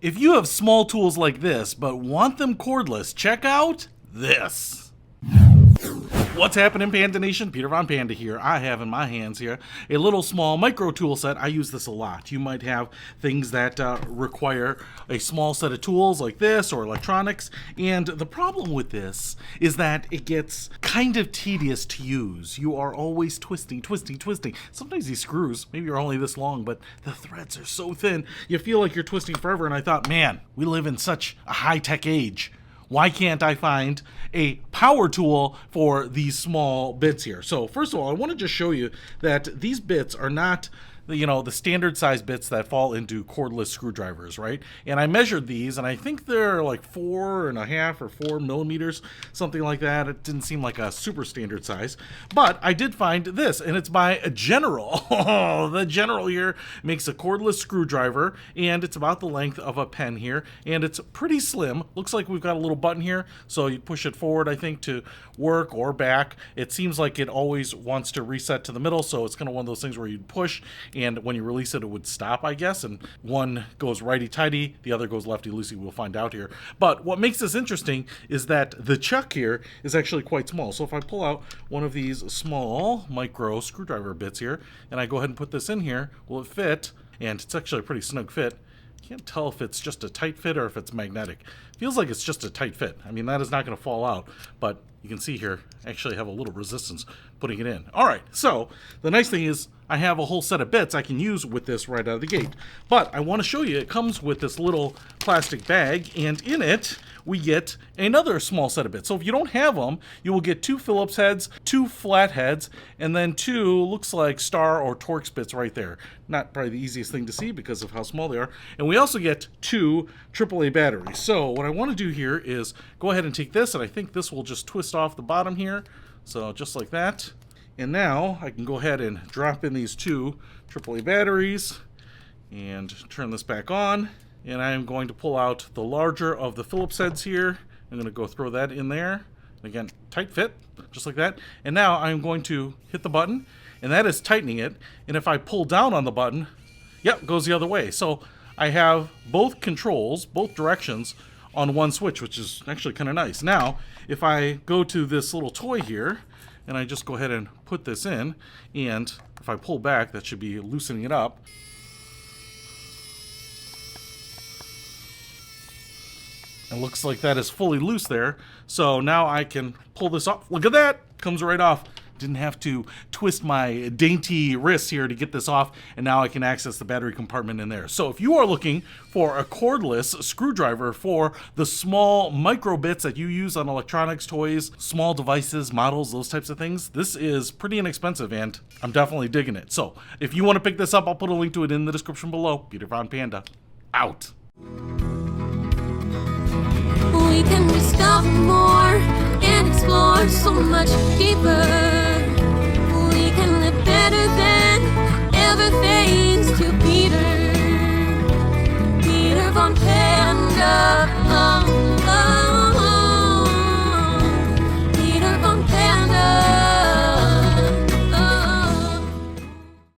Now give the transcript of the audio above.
If you have small tools like this but want them cordless, check out this. What's happening, Panda Nation? Peter Von Panda here. I have in my hands here a little small micro tool set. I use this a lot. You might have things that require a small set of tools like this or electronics, and the problem with this is that it gets kind of tedious to use. You are always twisting. Sometimes these screws, maybe are only this long, but the threads are so thin, you feel like you're twisting forever, and I thought, man, we live in such a high-tech age. Why can't I find a power tool for these small bits here? So first of all, I want to just show you that these bits are not, you know, the standard size bits that fall into cordless screwdrivers, right? And I measured these, and I think they're like 4.5 or 4 millimeters, something like that. It didn't seem like a super standard size, but I did find this, and it's by General. The General here makes a cordless screwdriver, and it's about the length of a pen here, and it's pretty slim. Looks like we've got a little button here, so you push it forward, I think, to work or back. It seems like it always wants to reset to the middle, so it's kind of one of those things where you'd push, and when you release it, it would stop, I guess, and one goes righty-tighty, the other goes lefty-loosey. We'll find out here. But what makes this interesting is that the chuck here is actually quite small. So if I pull out one of these small micro screwdriver bits here, and I go ahead and put this in here, will it fit? And it's actually a pretty snug fit. Can't tell if it's just a tight fit or if it's magnetic. Feels like it's just a tight fit. I mean, that is not going to fall out, but you can see here, I actually have a little resistance putting it in. All right, so the nice thing is I have a whole set of bits I can use with this right out of the gate. But I want to show you, it comes with this little plastic bag, and in it we get another small set of bits. So if you don't have them, you will get 2 Phillips heads, 2 flat heads, and then 2 looks like Star or Torx bits right there. Not probably the easiest thing to see because of how small they are. And we also get 2 AAA batteries. So what I want to do here is go ahead and take this, and I think this will just twist off the bottom here. So just like that. And now I can go ahead and drop in these 2 AAA batteries and turn this back on. And I am going to pull out the larger of the Phillips heads here. I'm going to go throw that in there. Again, tight fit, just like that. And now I'm going to hit the button, and that is tightening it. And if I pull down on the button, yep, it goes the other way. So I have both controls, both directions on one switch, which is actually kind of nice. Now, if I go to this little toy here, and I just go ahead and put this in, and if I pull back, that should be loosening it up. It looks like that is fully loose there. So now I can pull this off. Look at that! Comes right off. Didn't have to twist my dainty wrists here to get this off, and now I can access the battery compartment in there. So if you are looking for a cordless screwdriver for the small micro bits that you use on electronics, toys, small devices, models, those types of things, this is pretty inexpensive, and I'm definitely digging it. So if you want to pick this up, I'll put a link to it in the description below. Peter Von Panda, out. We can discover more and explore so much deeper. We can live better than ever, thanks to Peter Von Panda.